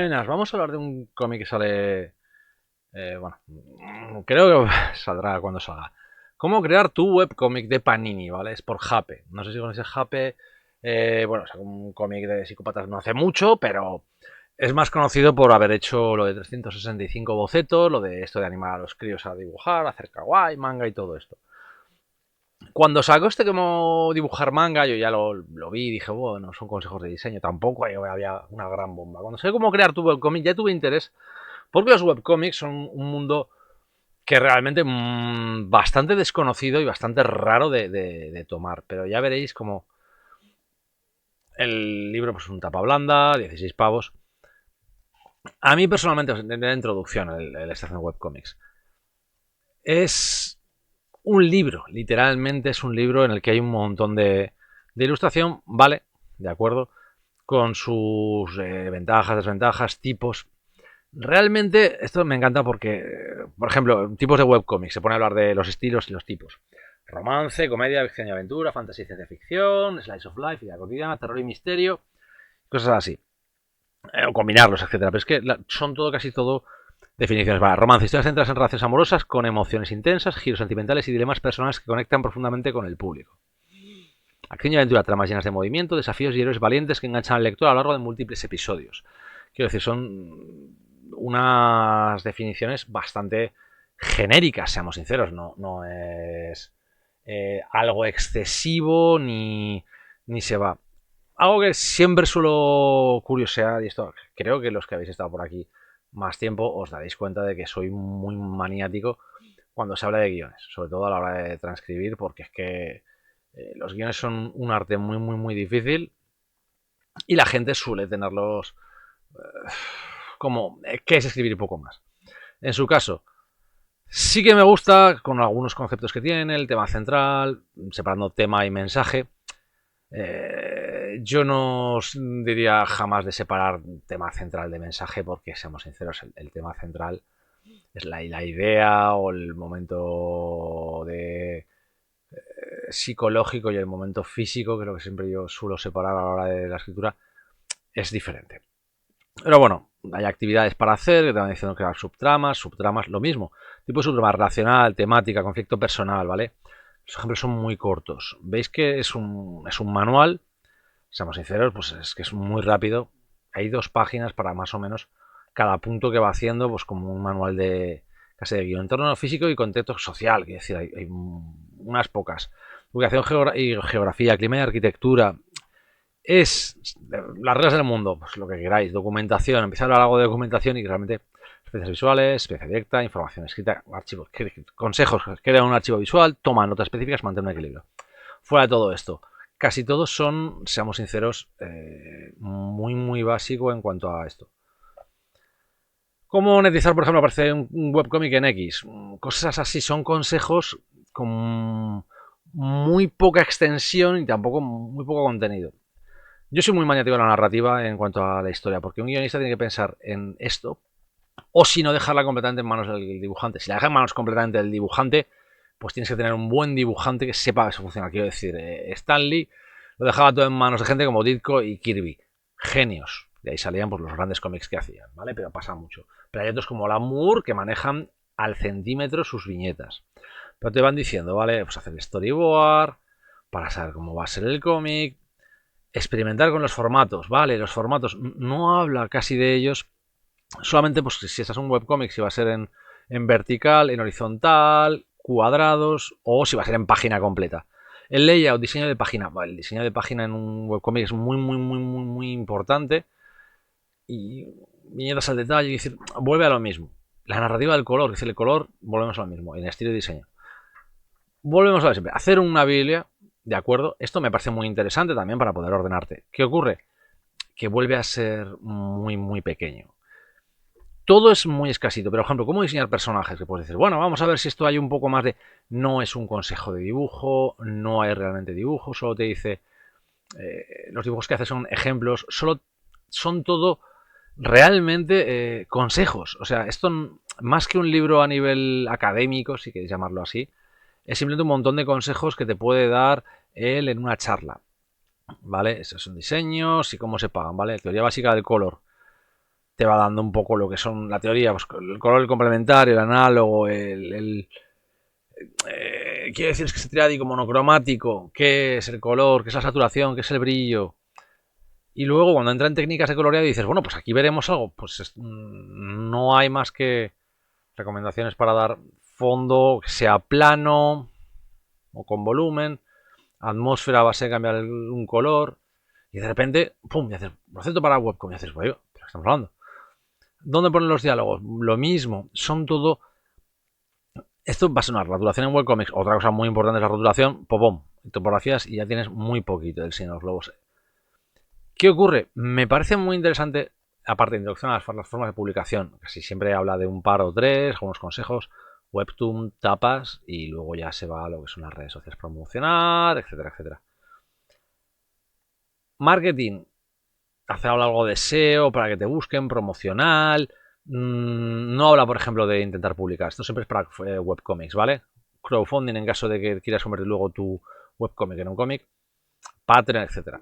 Buenas, vamos a hablar de un cómic que sale, bueno, creo que saldrá cuando salga. ¿Cómo crear tu webcómic de Panini? ¿Vale? Es por Jape. No sé si con ese Jape, bueno, es un cómic de psicópatas no hace mucho, pero es más conocido por haber hecho lo de 365 bocetos, lo de esto de animar a los críos a dibujar, hacer kawaii, manga y todo esto. Cuando sacó este como dibujar manga, yo ya lo vi y dije, bueno, son consejos de diseño, tampoco había una gran bomba. Cuando sé cómo crear tu webcomic, ya tuve interés, porque los webcomics son un mundo que realmente bastante desconocido y bastante raro de tomar. Pero ya veréis como el libro, pues un tapa blanda, 16 pavos. A mí personalmente, en la introducción, el Estación Webcomics, es un libro, literalmente es un libro en el que hay un montón de ilustración, vale, de acuerdo, con sus ventajas, desventajas, tipos. Realmente esto me encanta porque, por ejemplo, tipos de webcomics, se pone a hablar de los estilos y los tipos. Romance, comedia, acción y aventura, fantasía y ciencia ficción, slice of life, vida cotidiana, terror y misterio, cosas así. O combinarlos, etcétera. Pero es que son casi todo definiciones. Vale, romance, historias centradas en relaciones amorosas con emociones intensas, giros sentimentales y dilemas personales que conectan profundamente con el público. Acción y aventura, tramas llenas de movimiento, desafíos y héroes valientes que enganchan al lector a lo largo de múltiples episodios. Quiero decir, son unas definiciones bastante genéricas, seamos sinceros. No es algo excesivo ni se va. Algo que siempre suelo curiosear, y esto creo que los que habéis estado por aquí más tiempo os daréis cuenta de que soy muy maniático cuando se habla de guiones, sobre todo a la hora de transcribir, porque es que los guiones son un arte muy difícil y la gente suele tenerlos como que es escribir poco más. En su caso, sí que me gusta con algunos conceptos que tiene, el tema central, separando tema y mensaje. Yo no diría jamás de separar tema central de mensaje porque, seamos sinceros, el tema central es la idea o el momento de psicológico y el momento físico, que es lo que siempre yo suelo separar a la hora de la escritura, es diferente. Pero bueno, hay actividades para hacer, que te van diciendo crear subtramas, lo mismo. Tipo de subtrama relacional, temática, conflicto personal, ¿vale? Los ejemplos son muy cortos. Veis que es un manual, seamos sinceros, pues es que es muy rápido. Hay 2 páginas para más o menos cada punto que va haciendo, pues como un manual de casi de guión. Entorno físico y contexto social, es decir, hay unas pocas. Ubicación y geografía, clima y arquitectura. Es las reglas del mundo, pues lo que queráis, documentación, empezar a hablar algo de documentación y realmente experiencias visuales, experiencia directa, información escrita, archivos, consejos, crea un archivo visual, toma notas específicas, mantén un equilibrio. Fuera de todo esto, casi todos son, seamos sinceros, muy básico en cuanto a esto. ¿Cómo monetizar, por ejemplo, aparece un webcomic en X? Cosas así, son consejos con muy poca extensión y tampoco muy poco contenido. Yo soy muy maniático de la narrativa en cuanto a la historia, porque un guionista tiene que pensar en esto, o si no dejarla completamente en manos del dibujante. Si la deja en manos completamente del dibujante, pues tienes que tener un buen dibujante que sepa que eso funciona. Quiero decir, Stan Lee lo dejaba todo en manos de gente como Ditko y Kirby. Genios. De ahí salían pues, los grandes cómics que hacían, ¿vale? Pero pasa mucho. Pero hay otros como Alan Moore que manejan al centímetro sus viñetas. Pero te van diciendo, ¿vale? Pues hacer el storyboard, para saber cómo va a ser el cómic, experimentar con los formatos, ¿vale? Los formatos, no habla casi de ellos, solamente pues si estás en un webcómic, si va a ser en vertical, en horizontal, cuadrados, o si va a ser en página completa. El layout, diseño de página, el diseño de página en un webcómic es muy importante. Y viñetas al detalle, y decir, vuelve a lo mismo. La narrativa del color, es decir, el color, volvemos a lo mismo, en estilo de diseño. Volvemos a lo siempre, hacer una Biblia, ¿de acuerdo? Esto me parece muy interesante también para poder ordenarte. ¿Qué ocurre? Que vuelve a ser muy pequeño. Todo es muy escasito, pero por ejemplo, ¿cómo diseñar personajes? Que puedes decir, bueno, vamos a ver si esto hay un poco más de... No es un consejo de dibujo, no hay realmente dibujo, solo te dice... los dibujos que hace son ejemplos, solo son todo realmente consejos. O sea, esto más que un libro a nivel académico, si queréis llamarlo así, es simplemente un montón de consejos que te puede dar él en una charla. ¿Vale? Esos son diseños y cómo se pagan, ¿vale? Teoría básica del color. te va dando un poco lo que son la teoría, pues, el color, el complementario, el análogo, quiero decir, es que es triádico, monocromático, qué es el color, qué es la saturación, qué es el brillo. Y luego cuando entra en técnicas de coloreado dices, bueno, pues aquí veremos algo. Pues no hay más que recomendaciones para dar fondo, que sea plano o con volumen, atmósfera, base de cambiar un color. Y de repente, pum, y haces boceto para webcom y haces, bueno, ¿pero qué estamos hablando? ¿Dónde ponen los diálogos? Lo mismo, son todo. Esto va a sonar, rotulación en webcomics. Otra cosa muy importante es la rotulación, pom, topografías y ya tienes muy poquito del Señor de los Globos. ¿Qué ocurre? Me parece muy interesante, aparte de introducción a las formas de publicación, casi siempre habla de un par o tres, algunos consejos, Webtoon, tapas y luego ya se va a lo que son las redes sociales promocionar, etcétera, etcétera. Marketing, hace algo de SEO para que te busquen, promocional. No habla, por ejemplo, de intentar publicar. Esto siempre es para webcomics, ¿vale? Crowdfunding en caso de que quieras convertir luego tu webcomic en un cómic. Patreon, etcétera.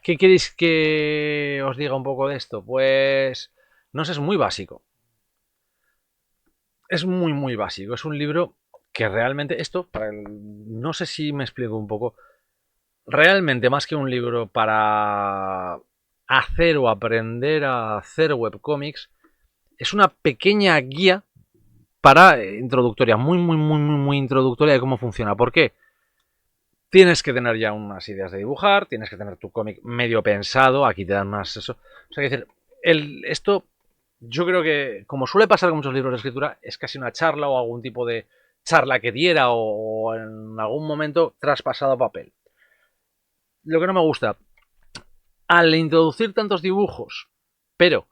¿Qué queréis que os diga un poco de esto? Pues no sé, es muy básico. Es muy, muy básico. Es un libro que realmente esto, no sé si me explico un poco, realmente más que un libro para hacer o aprender a hacer webcomics, es una pequeña guía para introductoria, muy, muy, muy, muy, muy introductoria de cómo funciona. ¿Por qué? Tienes que tener ya unas ideas de dibujar, tienes que tener tu cómic medio pensado, aquí te dan más eso. O sea, que decir, esto yo creo que, como suele pasar con muchos libros de escritura, es casi una charla o algún tipo de charla que diera o en algún momento traspasado a papel. Lo que no me gusta, al introducir tantos dibujos, pero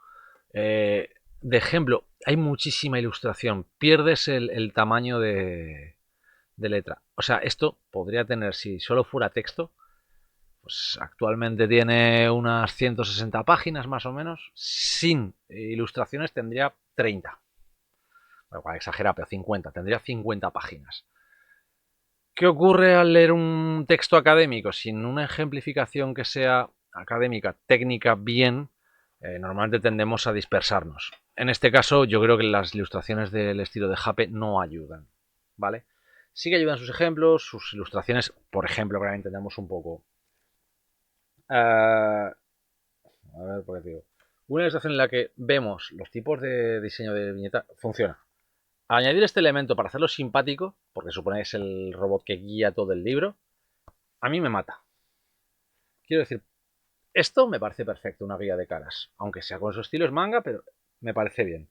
de ejemplo, hay muchísima ilustración, pierdes el tamaño de letra. O sea, esto podría tener, si solo fuera texto, pues actualmente tiene unas 160 páginas más o menos. Sin ilustraciones tendría 30. Bueno, exagera, pero 50. Tendría 50 páginas. ¿Qué ocurre al leer un texto académico sin una ejemplificación que sea académica, técnica, bien? Normalmente tendemos a dispersarnos. En este caso, yo creo que las ilustraciones del estilo de Jape no ayudan, ¿vale? Sí que ayudan sus ejemplos, sus ilustraciones, por ejemplo, para que entendamos un poco. A ver, ¿por qué digo? Una ilustración en la que vemos los tipos de diseño de viñeta funciona. Añadir este elemento para hacerlo simpático, porque supone que es el robot que guía todo el libro, a mí me mata. Quiero decir, esto me parece perfecto, una guía de caras. Aunque sea con su estilo es manga, pero me parece bien.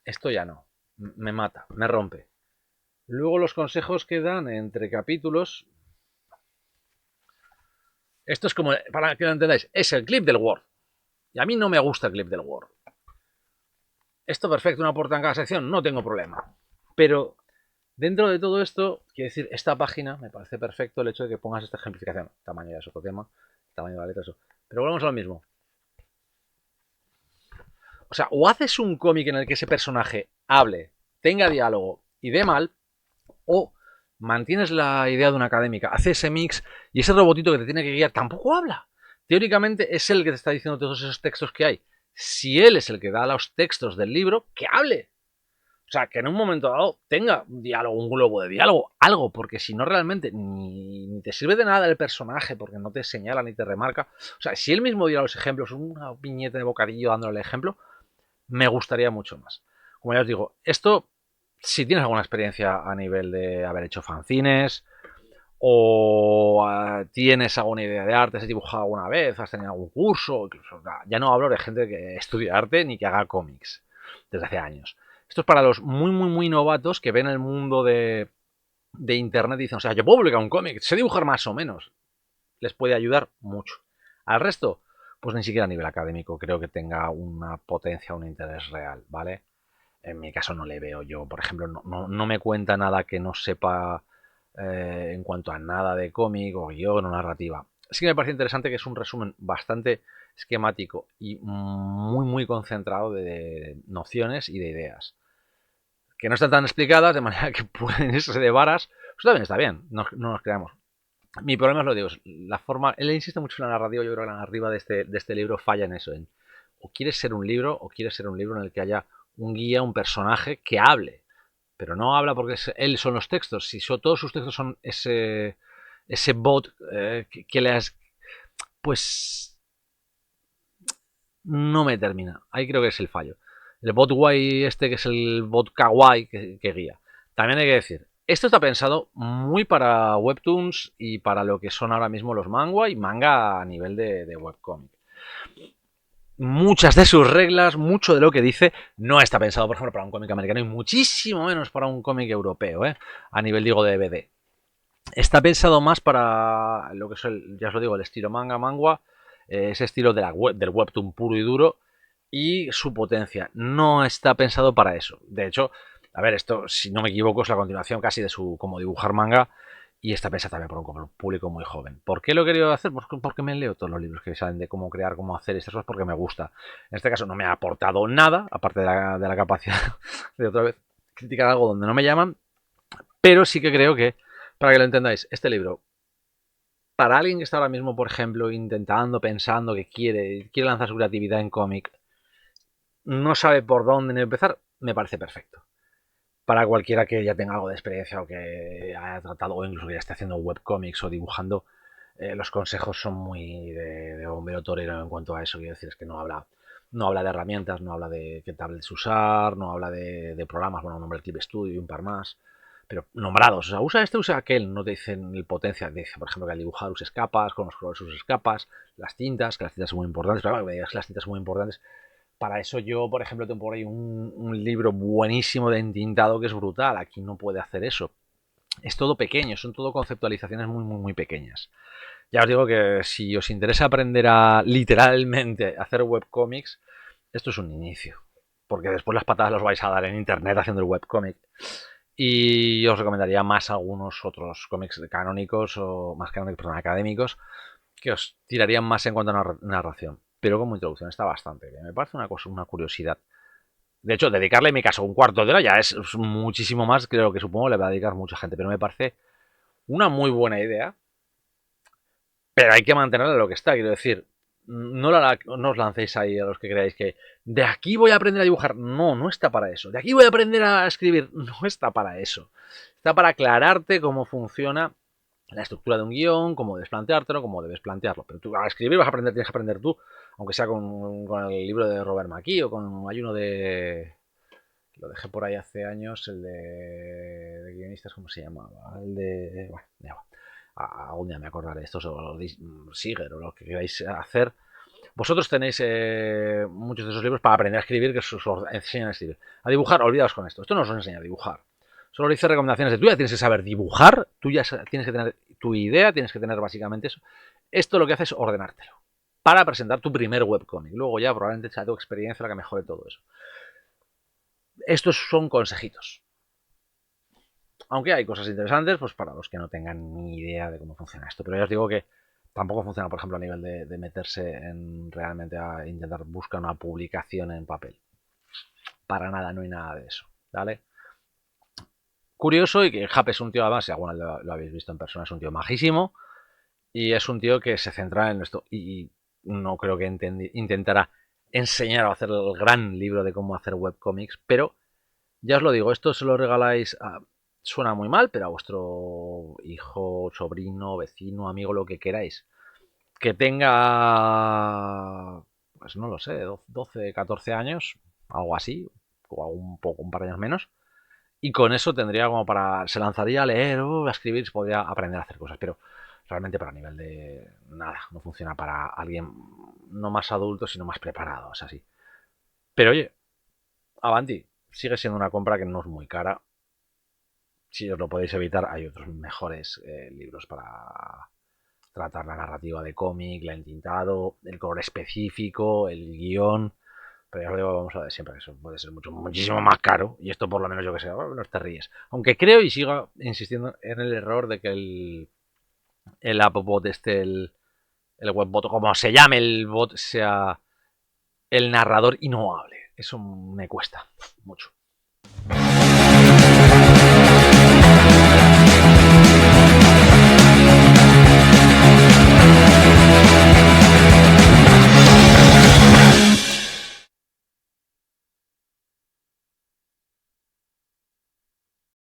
Esto ya no. Me mata, me rompe. Luego los consejos que dan entre capítulos. Esto es como, para que lo entendáis, es el clip del Word. Y a mí no me gusta el clip del Word. Esto perfecto, una puerta en cada sección, no tengo problema. Pero dentro de todo esto, quiero decir, esta página me parece perfecto el hecho de que pongas esta ejemplificación. Tamaño ya es otro tema, tamaño de la letra, eso. Pero volvemos a lo mismo. O sea, o haces un cómic en el que ese personaje hable, tenga diálogo y dé mal, o mantienes la idea de una académica, hace ese mix y ese robotito que te tiene que guiar tampoco habla. Teóricamente es él que te está diciendo todos esos textos que hay. Si él es el que da los textos del libro, que hable. O sea, que en un momento dado tenga un diálogo, un globo de diálogo, algo, porque si no realmente ni te sirve de nada el personaje, porque no te señala ni te remarca. O sea, si él mismo diera los ejemplos, una viñeta de bocadillo dándole el ejemplo, me gustaría mucho más. Como ya os digo, esto, si tienes alguna experiencia a nivel de haber hecho fanzines, o tienes alguna idea de arte, has dibujado alguna vez, has tenido algún curso, incluso, ya no hablo de gente que estudia arte ni que haga cómics desde hace años. Esto es para los muy, muy, muy novatos que ven el mundo de internet y dicen, o sea, yo puedo publicar un cómic, sé dibujar más o menos. Les puede ayudar mucho. Al resto, pues ni siquiera a nivel académico creo que tenga una potencia, un interés real, ¿vale? En mi caso no le veo yo, por ejemplo, no me cuenta nada que no sepa en cuanto a nada de cómic o guión o narrativa. Sí que me parece interesante que es un resumen bastante esquemático y muy muy concentrado de nociones y de ideas. Que no están tan explicadas de manera que pueden irse de varas. Eso también está bien, no nos creamos. Mi problema es lo digo, la forma, él insiste mucho en la narrativa, yo creo que la narrativa de este libro falla en eso, en o quieres ser un libro, o quieres ser un libro en el que haya un guía, un personaje que hable. Pero no habla porque él son los textos. Si todos sus textos son ese bot que le has... Pues no me termina. Ahí creo que es el fallo. El bot guay este, que es el bot kawaii que guía. También hay que decir, esto está pensado muy para webtoons y para lo que son ahora mismo los manga y manga a nivel de webcomic. Muchas de sus reglas, mucho de lo que dice, no está pensado, por ejemplo, para un cómic americano y muchísimo menos para un cómic europeo, a nivel, digo, de BD. Está pensado más para lo que es ya os lo digo, el estilo manga, ese estilo del webtoon puro y duro y su potencia. No está pensado para eso. De hecho, a ver, esto, si no me equivoco, es la continuación casi de su como dibujar manga y está pensado también por un público muy joven. ¿Por qué lo he querido hacer? Porque me leo todos los libros que salen de cómo crear, cómo hacer estas cosas, porque me gusta. En este caso no me ha aportado nada, aparte de la capacidad de otra vez criticar algo donde no me llaman, pero sí que creo que, para que lo entendáis, este libro, para alguien que está ahora mismo, por ejemplo, intentando, pensando que quiere lanzar su creatividad en cómic, no sabe por dónde empezar, me parece perfecto. Para cualquiera que ya tenga algo de experiencia o que haya tratado o incluso que ya esté haciendo webcomics o dibujando, los consejos son muy de bombero torero en cuanto a eso. Quiero decir, es que no habla de herramientas, no habla de qué tablets usar, no habla de programas, bueno, nombra el Clip Studio y un par más, pero nombrados, o sea, usa este, usa aquel, no te dicen el potencia, te dicen, por ejemplo, que al dibujar uses capas, con los colores uses capas, las tintas, que las tintas son muy importantes, pero claro, que me digas que las tintas son muy importantes. Para eso yo, por ejemplo, tengo por ahí un libro buenísimo de entintado que es brutal. Aquí no puede hacer eso. Es todo pequeño, son todo conceptualizaciones muy pequeñas. Ya os digo que si os interesa aprender a literalmente hacer webcomics, esto es un inicio. Porque después las patadas los vais a dar en internet haciendo el webcomic. Y os recomendaría más algunos otros cómics canónicos o más canónicos, perdón, académicos, que os tirarían más en cuanto a narración. Pero como introducción está bastante bien. Me parece una curiosidad. De hecho, dedicarle en mi caso un cuarto de hora ya es muchísimo más que lo que supongo le va a dedicar mucha gente. Pero me parece una muy buena idea. Pero hay que mantenerla lo que está. Quiero decir, no os lancéis ahí a los que creáis que de aquí voy a aprender a dibujar. No, no está para eso. De aquí voy a aprender a escribir. No está para eso. Está para aclararte cómo funciona la estructura de un guión, cómo debes planteártelo, cómo debes plantearlo. Pero tú a escribir vas a aprender, tienes que aprender tú, aunque sea con el libro de Robert McKee o con hay uno de... Lo dejé por ahí hace años, el de guionistas, ¿cómo se llamaba? El de... Bueno, ya va. Algún día me acordaré de estos, o Siger, o lo que queráis hacer. Vosotros tenéis muchos de esos libros para aprender a escribir, que os enseñan a escribir. A dibujar, olvidaos con esto. Esto no os enseña a dibujar. Solo dice recomendaciones de tú ya tienes que saber dibujar, tú ya tienes que tener tu idea, tienes que tener básicamente eso. Esto lo que hace es ordenártelo para presentar tu primer webcomic. Luego ya probablemente sea tu experiencia la que mejore todo eso. Estos son consejitos. Aunque hay cosas interesantes, pues para los que no tengan ni idea de cómo funciona esto. Pero ya os digo que tampoco funciona, por ejemplo, a nivel de meterse en realmente a intentar buscar una publicación en papel. Para nada, no hay nada de eso. ¿Vale? Curioso y que Jap es un tío, además, si alguna lo habéis visto en persona, es un tío majísimo y es un tío que se centra en esto y no creo que intentará enseñar o hacer el gran libro de cómo hacer webcomics, pero ya os lo digo, esto se lo regaláis a... Suena muy mal, pero a vuestro hijo, sobrino, vecino, amigo, lo que queráis. Que tenga, pues no lo sé, 12, 14 años, algo así, o un par de años menos. Y con eso tendría como para... Se lanzaría a leer o a escribir, se podría aprender a hacer cosas, pero realmente para nivel de... Nada, no funciona para alguien no más adulto, sino más preparado, es así. Pero oye, Avanti, sigue siendo una compra que no es muy cara. Si os lo podéis evitar, hay otros mejores libros para tratar la narrativa de cómic, el entintado, el color específico, el guión. Pero ya os digo, vamos a ver siempre que eso puede ser muchísimo más caro. Y esto por lo menos yo que sé, no te ríes. Aunque creo y siga insistiendo en el error de que el appbot el webbot, como se llame el bot, sea el narrador y no hable. Eso me cuesta mucho.